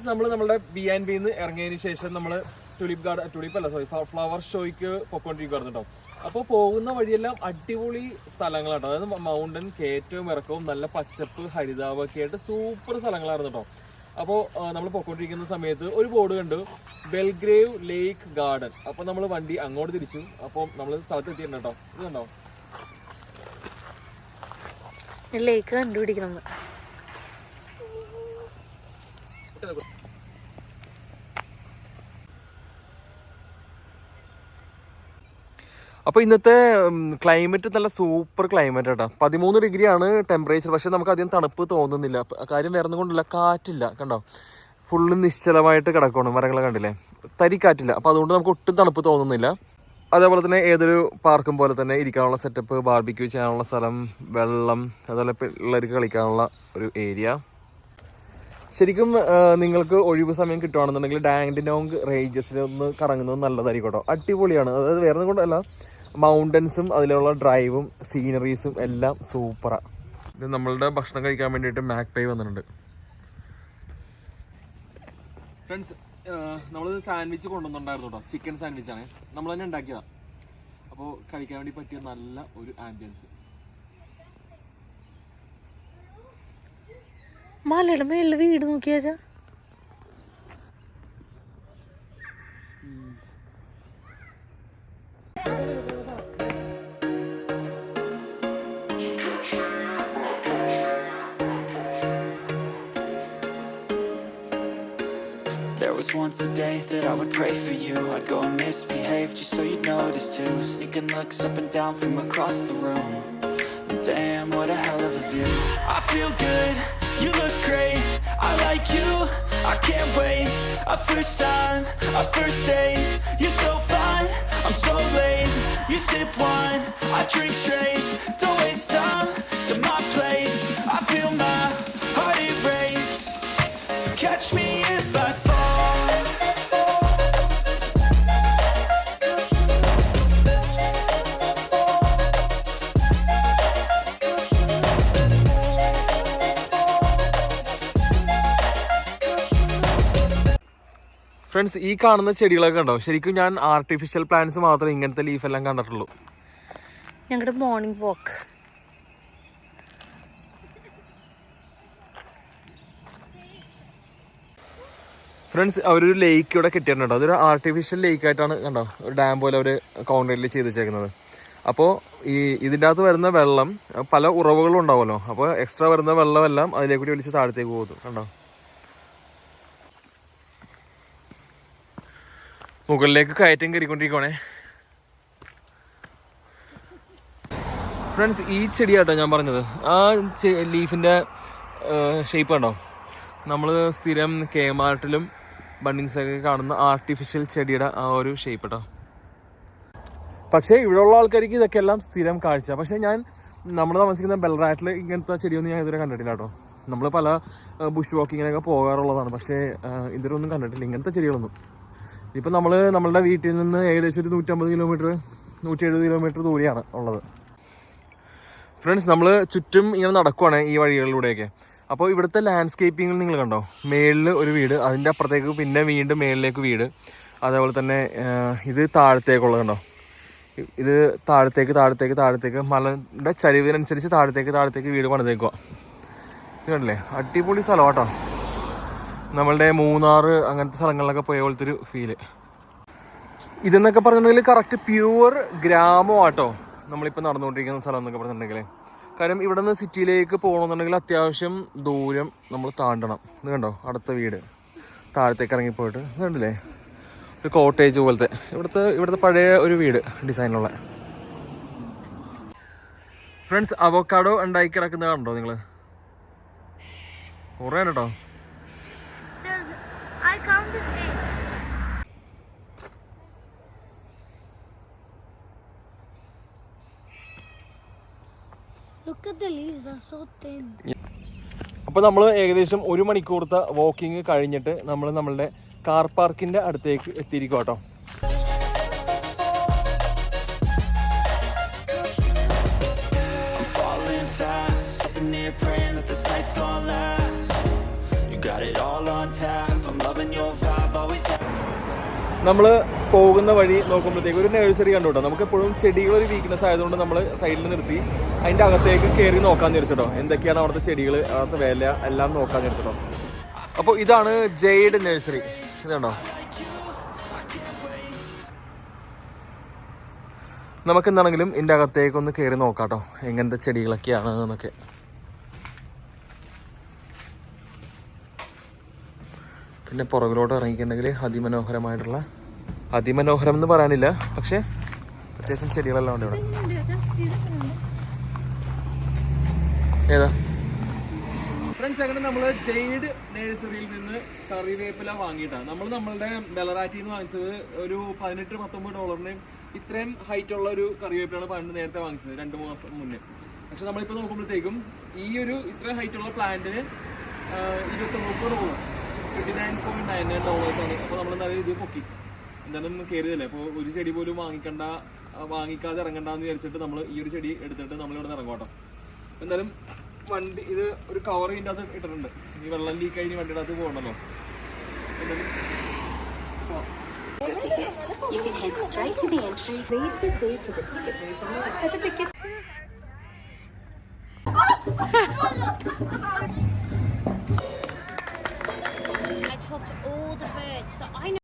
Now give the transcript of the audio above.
Friends നമ്മൾ നമ്മുടെ B&Bന്ന് ഇറങ്ങിയതിന് ശേഷം നമ്മൾ ഫ്ലവർ ഷോയ്ക്ക് പൊക്കോണ്ടിരിക്കുവായിരുന്നു കേട്ടോ. അപ്പോൾ പോകുന്ന വഴിയെല്ലാം അടിപൊളി സ്ഥലങ്ങളാട്ടോ. അതായത് മൗണ്ടൻ കയറ്റവും ഇറക്കവും നല്ല പച്ചപ്പ് ഹരിതാവൊക്കെ ആയിട്ട് സൂപ്പർ സ്ഥലങ്ങളായിരുന്നു കേട്ടോ. അപ്പോൾ നമ്മൾ പൊക്കോണ്ടിരിക്കുന്ന സമയത്ത് ഒരു ബോർഡ് കണ്ടു, ബെൽഗ്രേവ് ലേക്ക് ഗാർഡൻ. അപ്പോൾ നമ്മൾ വണ്ടി അങ്ങോട്ട് തിരിച്ചു. അപ്പോൾ നമ്മൾ സ്ഥലത്ത് എത്തിയിട്ടുണ്ട് കേട്ടോ. ഇത് കണ്ടോ ലേക്ക് കണ്ടുപിടിക്കണം. അപ്പോൾ ഇന്നത്തെ ക്ലൈമറ്റ് നല്ല സൂപ്പർ ക്ലൈമറ്റ് കേട്ടോ. 13 ഡിഗ്രിയാണ് ടെമ്പറേച്ചർ. പക്ഷെ നമുക്ക് അധികം തണുപ്പ് തോന്നുന്നില്ല. കാര്യം വേറെ ഒന്നും കൊണ്ടില്ല, കാറ്റില്ല കണ്ടോ. ഫുള്ള് നിശ്ചലമായിട്ട് കിടക്കണം, മരങ്ങളെ കണ്ടില്ലേ, തരിക്കാറ്റില്ല. അപ്പോൾ അതുകൊണ്ട് നമുക്ക് ഒട്ടും തണുപ്പ് തോന്നുന്നില്ല. അതേപോലെ തന്നെ ഏതൊരു പാർക്കും പോലെ തന്നെ ഇരിക്കാനുള്ള സെറ്റപ്പ്, ബാർബിക്യൂ ചെയ്യാനുള്ള സ്ഥലം, വെള്ളം, അതുപോലെ പിള്ളേർക്ക് കളിക്കാനുള്ള ഒരു ഏരിയ. ശരിക്കും നിങ്ങൾക്ക് ഒഴിവ് സമയം കിട്ടുകയാണെന്നുണ്ടെങ്കിൽ ഡാൻഡിനോങ് റേഞ്ചസിൽ ഒന്ന് കറങ്ങുന്നത് നല്ലതായിരിക്കും കേട്ടോ. അടിപൊളിയാണ്. അതായത് വേറെ ഒന്നും കൊണ്ടല്ല, മൗണ്ടൻസും അതിലുള്ള ഡ്രൈവും സീനറീസും എല്ലാം സൂപ്പറാണ്. ഇത് നമ്മളുടെ ഭക്ഷണം കഴിക്കാൻ വേണ്ടിയിട്ട് മാക്പൈ വന്നിട്ടുണ്ട്. ഫ്രണ്ട്സ്, നമ്മൾ സാൻഡ്വിച്ച് കൊണ്ടുവന്നിട്ടുണ്ടായിരുന്നു കേട്ടോ. ചിക്കൻ സാൻഡ്വിച്ചാണ്, നമ്മൾ തന്നെ ഉണ്ടാക്കിയതാണ്. അപ്പോൾ കഴിക്കാൻ വേണ്ടി പറ്റിയ നല്ല ഒരു ആംബിയൻസ്. മലയുടെ മേളിൽ വീട് നോക്കിയാച്ചാ. There was once a day that I would pray for you. I'd go and misbehave just so you'd notice too. Sneaking looks up and down from across the room. And damn, what a hell of a view. I feel good, you look great, I like you, I can't wait. A first time, a first date, you're so fine, I'm so late. You sip wine, I drink straight, don't waste time to my place. I feel my heart erase, so catch me if I fall. Friends, ഈ കാണുന്ന ചെടികളൊക്കെ കണ്ടോ. ശരിക്കും ഞാൻ artificial plants മാത്രമേ ഇങ്ങനത്തെ leaf എല്ലാം കണ്ടിട്ടുള്ളൂ. ഞങ്ങളുടെ മോർണിംഗ് വാക്ക്. ഫ്രണ്ട്സ്, അവരൊരു ലേക്ക് ഇവിടെ കെട്ടിയിട്ടുണ്ട്. അതൊരു ആർട്ടിഫിഷ്യൽ ലേക്കായിട്ടാണ് കണ്ടോ, ഒരു ഡാം പോലെ അവർ കോൺക്രീറ്റിൽ ചെയ്ത് വെച്ചേക്കുന്നത്. അപ്പോൾ ഇതിൻ്റെ അകത്ത് വരുന്ന വെള്ളം പല ഉറവുകളും ഉണ്ടാവുമല്ലോ. അപ്പോൾ എക്സ്ട്രാ വരുന്ന വെള്ളമെല്ലാം അതിലേക്ക് കൂടി വലിച്ച് താഴത്തേക്ക് പോകുന്നു കണ്ടോ. മുകളിലേക്ക് കയറ്റം കയറിക്കൊണ്ടിരിക്കുവാണേ. ഫ്രണ്ട്സ്, ഈ ചെടിയാട്ടോ ഞാൻ പറഞ്ഞത്. ആ ലീഫിൻ്റെ ഷേപ്പ് കണ്ടോ, നമ്മൾ സ്ഥിരം കെ-മാർട്ടിലും ബണ്ണിങ്സൊക്കെ കാണുന്ന ആർട്ടിഫിഷ്യൽ ചെടിയുടെ ആ ഒരു ഷേപ്പ് കേട്ടോ. പക്ഷേ ഇവിടെയുള്ള ആൾക്കാർക്ക് ഇതൊക്കെ എല്ലാം സ്ഥിരം കാഴ്ച. പക്ഷേ നമ്മൾ താമസിക്കുന്ന ബെൽറാറ്റിൽ ഇങ്ങനത്തെ ചെടിയൊന്നും ഞാൻ ഇതുവരെ കണ്ടിട്ടില്ല കേട്ടോ. നമ്മൾ പല ബുഷ് വാക്കിങ്ങിനൊക്കെ പോകാറുള്ളതാണ്. പക്ഷേ ഇതിലൊന്നും കണ്ടിട്ടില്ല ഇങ്ങനത്തെ ചെടികളൊന്നും. ഇപ്പം നമ്മളുടെ വീട്ടിൽ നിന്ന് ഏകദേശം ഒരു 150 കിലോമീറ്റർ 170 കിലോമീറ്റർ ദൂരെയാണ് ഉള്ളത്. ഫ്രണ്ട്സ്, നമ്മൾ ചുറ്റും ഇങ്ങനെ നടക്കുവാണ് ഈ വഴികളിലൂടെയൊക്കെ. അപ്പോൾ ഇവിടുത്തെ ലാൻഡ്സ്കേപ്പിങ്ങിൽ നിങ്ങൾ കണ്ടോ, മേളിൽ ഒരു വീട്, അതിൻ്റെ അപ്പുറത്തേക്ക് പിന്നെ വീണ്ടും മേളിലേക്ക് വീട്, അതേപോലെ തന്നെ ഇത് താഴത്തേക്കുള്ളത് കണ്ടോ. ഇത് താഴത്തേക്ക് മലയുടെ ചരിവിനനുസരിച്ച് താഴത്തേക്ക് വീട് പണിതേക്കുക. ഇത് കണ്ടില്ലേ, അടിപൊളി സ്ഥലം കേട്ടോ. നമ്മളുടെ മൂന്നാർ അങ്ങനത്തെ സ്ഥലങ്ങളിലൊക്കെ പോയ പോലത്തെ ഒരു ഫീല്. ഇതെന്നൊക്കെ പറഞ്ഞിട്ടുണ്ടെങ്കിൽ കറക്റ്റ് പ്യുവർ ഗ്രാമമാട്ടോ നമ്മളിപ്പോൾ നടന്നുകൊണ്ടിരിക്കുന്ന സ്ഥലം എന്നൊക്കെ പറഞ്ഞിട്ടുണ്ടെങ്കിൽ. കാര്യം ഇവിടെ നിന്ന് സിറ്റിയിലേക്ക് പോകണമെന്നുണ്ടെങ്കിൽ അത്യാവശ്യം ദൂരം നമ്മൾ താണ്ടണം. ഇത് കണ്ടോ, അടുത്ത വീട് താഴത്തേക്ക് ഇറങ്ങിപ്പോയിട്ട് കണ്ടില്ലേ, ഒരു കോട്ടേജ് പോലത്തെ ഇവിടുത്തെ പഴയ ഒരു വീട് ഡിസൈനിലുള്ള. ഫ്രണ്ട്സ്, അവോക്കാഡോ ഉണ്ടാക്കി കിടക്കുന്നത് കണ്ടോ നിങ്ങൾ? കുറേ കേട്ടോ. അപ്പോൾ നമ്മൾ ഏകദേശം 1 മണിക്കൂറത്തെ വാക്കിങ് കഴിഞ്ഞിട്ട് നമ്മൾ നമ്മളുടെ കാർ പാർക്കിൻ്റെ അടുത്തേക്ക് എത്തിയിരിക്കും കേട്ടോ. You got it all on tap, I'm loving your vibe, always have. നമ്മൾ പോകുന്ന വഴി നോക്കുമ്പോഴത്തേക്ക് ഒരു നഴ്സറി കണ്ടു കേട്ടോ. നമുക്ക് എപ്പോഴും ചെടികൾ ഒരു വീക്ക്നെസ് ആയതുകൊണ്ട് നമ്മൾ സൈഡിൽ നിർത്തി അതിൻ്റെ അകത്തേക്ക് കയറി നോക്കാമെന്ന് വിചാരിച്ചിട്ടോ. എന്തൊക്കെയാണ് അവിടുത്തെ ചെടികൾ, അവിടുത്തെ വില എല്ലാം നോക്കാമെന്ന് വിചാരിച്ചിട്ടോ. അപ്പോൾ ഇതാണ് ജെയ്ഡ് നഴ്സറി. ഇതുണ്ടോ, നമുക്ക് എന്താണെങ്കിലും ഇതിൻ്റെ അകത്തേക്ക് ഒന്ന് കയറി നോക്കാം കേട്ടോ, എങ്ങനത്തെ ചെടികളൊക്കെയാണ് എന്നൊക്കെ. പിന്നെ പുറകിലോട്ട് ഇറങ്ങിയിട്ടുണ്ടെങ്കിൽ അതിമനോഹരമായിട്ടുള്ള, അതിമനോഹരം എന്ന് പറയാനില്ല, പക്ഷേ അത്യാവശ്യം ചെടികളെല്ലാം ഉണ്ട് ഇവിടെ. ഏതാ ഫ്രണ്ട്സ്, അങ്ങനെ നമ്മൾ ജെയ്ഡ് നഴ്സറിയിൽ നിന്ന് കറിവേപ്പില വാങ്ങിയിട്ടാണ്. നമ്മളുടെ ബെലറാറ്റിയിൽ നിന്ന് വാങ്ങിച്ചത് ഒരു $18-19 ഇത്രയും ഹൈറ്റ് ഉള്ള ഒരു കറിവേപ്പിലാണ് പണ്ട് നേരത്തെ വാങ്ങിച്ചത് 2 മാസം മുന്നേ. പക്ഷെ നമ്മളിപ്പോൾ നോക്കുമ്പോഴത്തേക്കും ഈ ഒരു ഇത്രയും ഹൈറ്റ് ഉള്ള പ്ലാന്റിന് $29 $29.99 ആണ്. അപ്പോൾ നമ്മളെന്തായാലും ഇത് പൊക്കി എന്തായാലും കയറിയതല്ലേ, അപ്പോൾ ഒരു ചെടി പോലും വാങ്ങിക്കാതെ ഇറങ്ങണ്ടെന്ന് വിചാരിച്ചിട്ട് നമ്മൾ ഈ ഒരു ചെടി എടുത്തിട്ട് നമ്മളിവിടെ നിന്ന് ഇറങ്ങോട്ടോ. എന്തായാലും വണ്ടി ഇത് ഒരു കവർ ഇതിൻ്റെ അകത്ത് ഇട്ടിട്ടുണ്ട്. ഈ വെള്ളം ലീക്കായി ഇനി വണ്ടിയുടെ അകത്ത് പോകണല്ലോ. Your ticket. You can head straight to the entry. Please proceed to the ticket. I talked to all the birds, so I know.